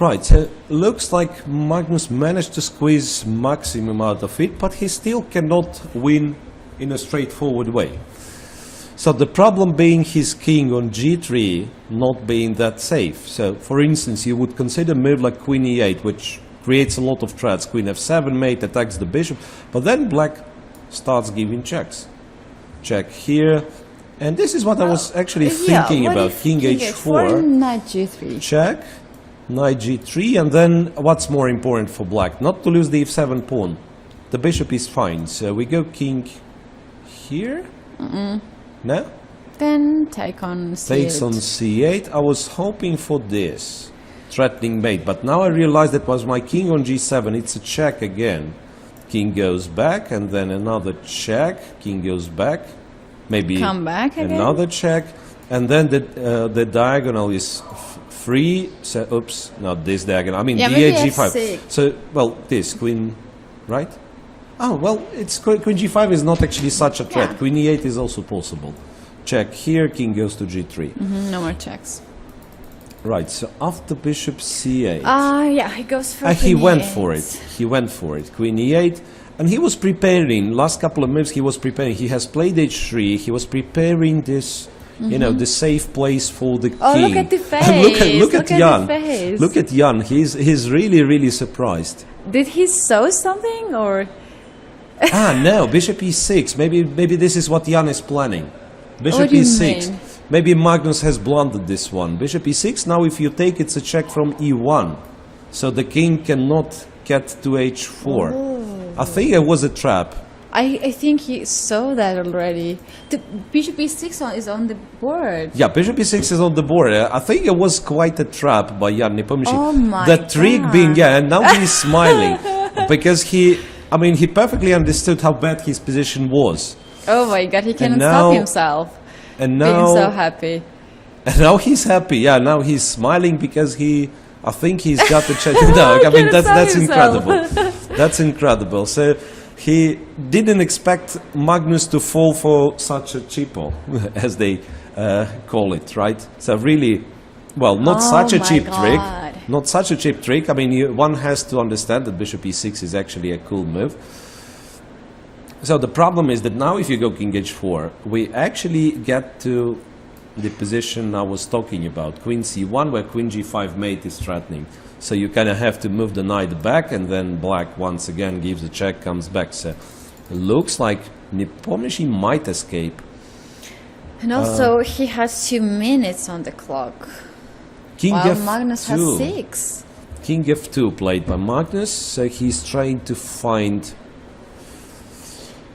Right, so looks like Magnus managed to squeeze maximum out of it, but he still cannot win in a straightforward way. So the problem being his king on g3 not being that safe. So for instance, you would consider a move like queen e8, which creates a lot of threats. Queen f7 mate attacks the bishop, but then black starts giving checks. Check here, and this is what I was actually thinking about. King h4, knight g3. Check, knight g3, and then what's more important for black? Not to lose the f7 pawn. The bishop is fine, so we go king here. No? Then take on c8. Takes on c8. I was hoping for this, threatening mate, but now I realize that was my king on g7. It's a check again. King goes back, and then another check. King goes back. Maybe come back again. Another check, and then the diagonal is free. So, oops, not this diagonal. I mean, d8, g5. So, well, this queen, right? Oh, well, it's queen g5 is not actually such a threat. Queen e8 is also possible. Check here, king goes to g3. No more checks. Right, so after bishop c8. Yeah, he goes for He queen went e8. for it. He went for it. Queen e8. And he was preparing, last couple of moves he was preparing. He has played h3. He was preparing this, you know, the safe place for the king. Oh, look at the face. look at Jan. The face. Look at Jan. He's really, really surprised. Did he sew something or? No, bishop e6. Maybe this is what Jan is planning. Bishop What do you e6. mean? Maybe Magnus has blundered this one. Bishop e6. Now if you take, it's a check from e1. So the king cannot get to h4. Oh. I think it was a trap. I think he saw that already. The bishop e6 is on the board. Yeah, bishop e6 is on the board. I think it was quite a trap by Jan Nepomniachtchi. Oh my The trick God. being, and now he's smiling because he perfectly understood how bad his position was. Oh my God, he cannot now- stop himself. And Being now, so happy. and now he's happy. Yeah, now he's smiling because I think he's got the check. No, I mean Cannot that's stop himself. incredible. That's incredible. So he didn't expect Magnus to fall for such a cheapo, as they call it, right? So really, well, not such a my cheap God. trick. Not such a cheap trick. I mean, one has to understand that bishop e6 is actually a cool move. So the problem is that now if you go king h4, we actually get to the position I was talking about, queen c1, where queen g5 mate is threatening. So you kind of have to move the knight back, and then black once again gives a check, comes back. So it looks like Nepomniachtchi might escape. And also, he has 2 minutes on the clock. King While f2. Magnus has 6. King f2 played by Magnus, so he's trying to find,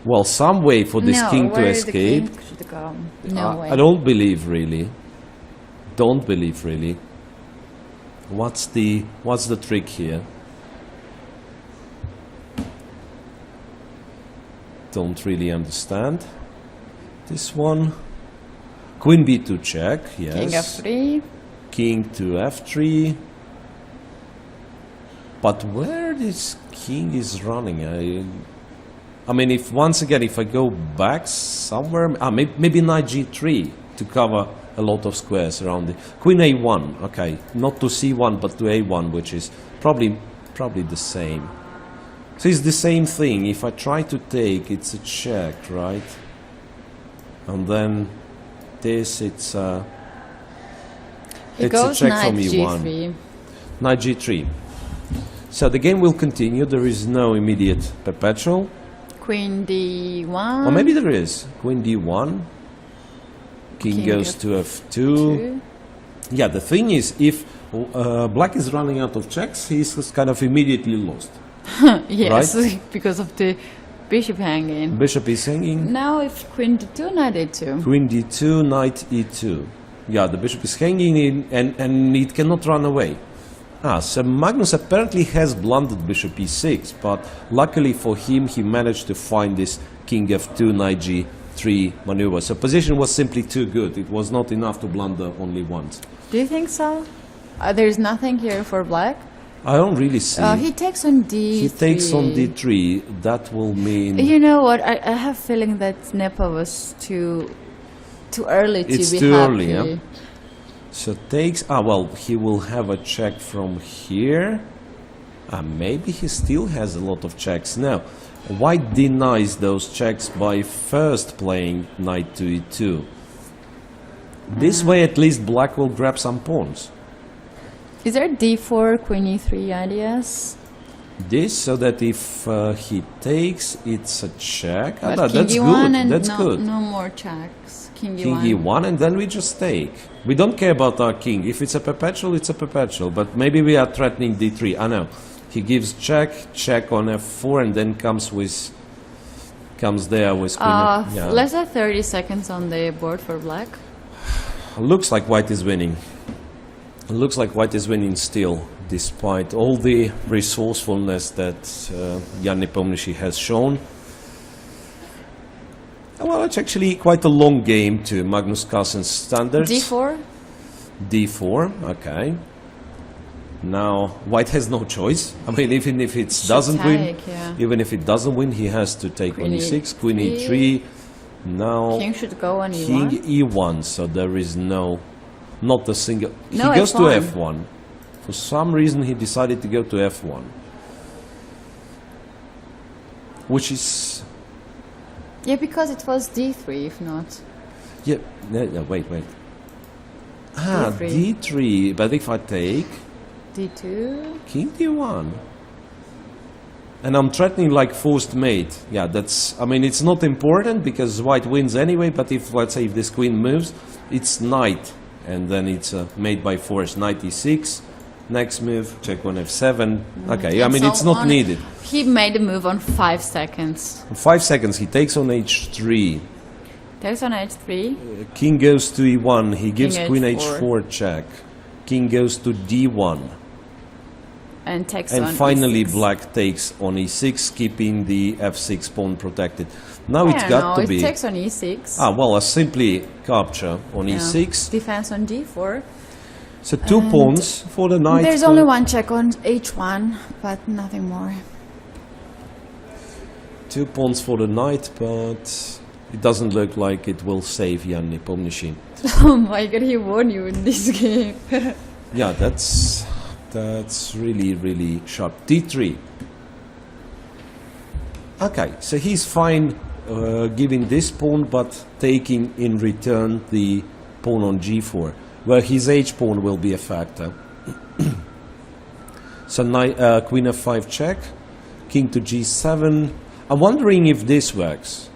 well, some way for this king to escape. The king should go? No way. I don't believe really. Don't believe really. What's the trick here? Don't really understand this one. Queen b2 check, yes. King f3. King to f3. But where this king is running, I mean, if once again, if I go back somewhere, maybe knight g3 to cover a lot of squares around it. Queen a1, okay, not to c1 but to a1, which is probably the same. So it's the same thing. If I try to take, it's a check, right? And then this, it's a check knight from e1. g3. Knight g3. So the game will continue. There is no immediate perpetual. Queen d1. Or maybe there is. Queen d1. King goes to f2. Yeah, the thing is, if black is running out of checks, he's kind of immediately lost. Yes, right? because of the bishop hanging. Bishop is hanging. Now if queen d2, knight a2. Queen d2, knight e2. Yeah, the bishop is hanging in, and it cannot run away. So Magnus apparently has blundered bishop e6, but luckily for him, he managed to find this king f2, knight g3 maneuver. So position was simply too good. It was not enough to blunder only once. Do you think so? There's nothing here for black? I don't really see. He takes on d3. He takes on d3. That will mean... You know what? I have a feeling that Nepo was too early to It's be too happy. early, yeah? So takes, well, he will have a check from here. Maybe he still has a lot of checks. Now, white denies those checks by first playing knight to e2. This way at least black will grab some pawns. Is there d4, queen e3 ideas? This, so that if he takes, it's a check. But That's king e1 good, and that's no, good. no more checks. King King e1. e1, and then we just take. We don't care about our king. If it's a perpetual, it's a perpetual. But maybe we are threatening d3. I know. He gives check, check on f4, and then comes there with queen. Yeah. Less than 30 seconds on the board for black. Looks like white is winning. Looks like white is winning still, despite all the resourcefulness that Jan Nepomniachtchi has shown. Well, it's actually quite a long game to Magnus Carlsen's standards. d4? d4, okay. Now, white has no choice. I mean, even if it doesn't win, yeah. even if it doesn't win, he has to take Queen on e6, queen e3. e3. Now, King should go on king e1. e1, so there is not a single... No, he goes to f1. f1. For some reason, he decided to go to f1. Which is... Yeah, because it was d3, if not. Yeah, wait. D3. d3, but if I take... d2? King d1. And I'm threatening like forced mate. Yeah, that's... I mean, it's not important because white wins anyway, but if, let's say, if this queen moves, it's knight. And then it's mate by force. Knight e6. Next move, check on f7. Okay, I mean, so it's not on- needed. He made a move on 5 seconds. In 5 seconds, he takes on h3. There's on h3. King goes to e1. He gives King queen h4. h4 check. King goes to d1. And takes And on finally, e6. black takes on e6, keeping the f6 pawn protected. Now it's I got don't to know, be... it takes on e6. well, a simply capture on Yeah. e6. Defense on d4. So 2 pawns for the knight. There's only one check on h1, but nothing more. 2 pawns for the knight, but it doesn't look like it will save Jan Nepomniachtchi. Oh my god, he won you in this game. Yeah, that's really, really sharp. d3. Okay, so he's fine giving this pawn, but taking in return the pawn on g4, where his h-pawn will be a factor. So queen f5 check, king to g7. I'm wondering if this works.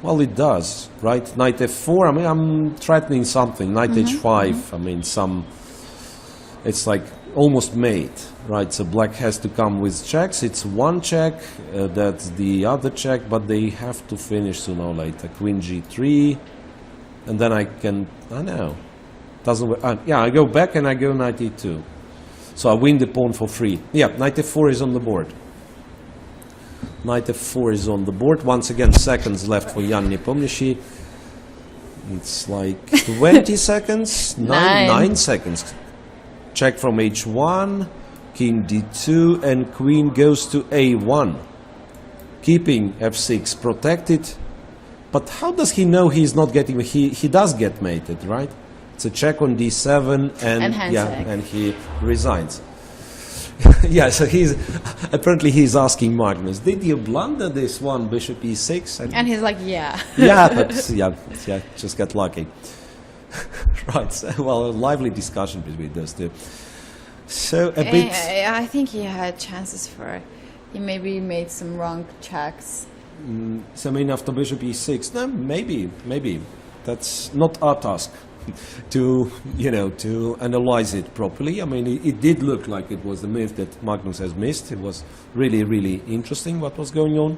Well, it does, right? Knight f4, I mean, I'm threatening something. Knight h5, I mean, it's like almost mate, right? So black has to come with checks. It's one check, that's the other check, but they have to finish sooner or later. Queen g3, and then I know, doesn't work. Yeah, I go back and I go knight e2. So I win the pawn for free. Yeah, knight f4 is on the board. Knight f4 is on the board. Once again, seconds left for Jan Nepomniachtchi. It's like 20 seconds? 9 seconds. Check from h1, king d2, and queen goes to a1. Keeping f6 protected. But how does he know he's not getting... He does get mated, right? It's a check on d7, and and he resigns. Yeah, so apparently he's asking Magnus, did you blunder this one, bishop e6? And he's like, yeah. Yeah, but just get lucky. Right, so, well, a lively discussion between those two. So a bit... I think he had chances for... He maybe made some wrong checks. So I mean, after bishop e6, no, maybe. That's not our task to analyze it properly. I mean, it did look like it was the move that Magnus has missed. It was really, really interesting what was going on.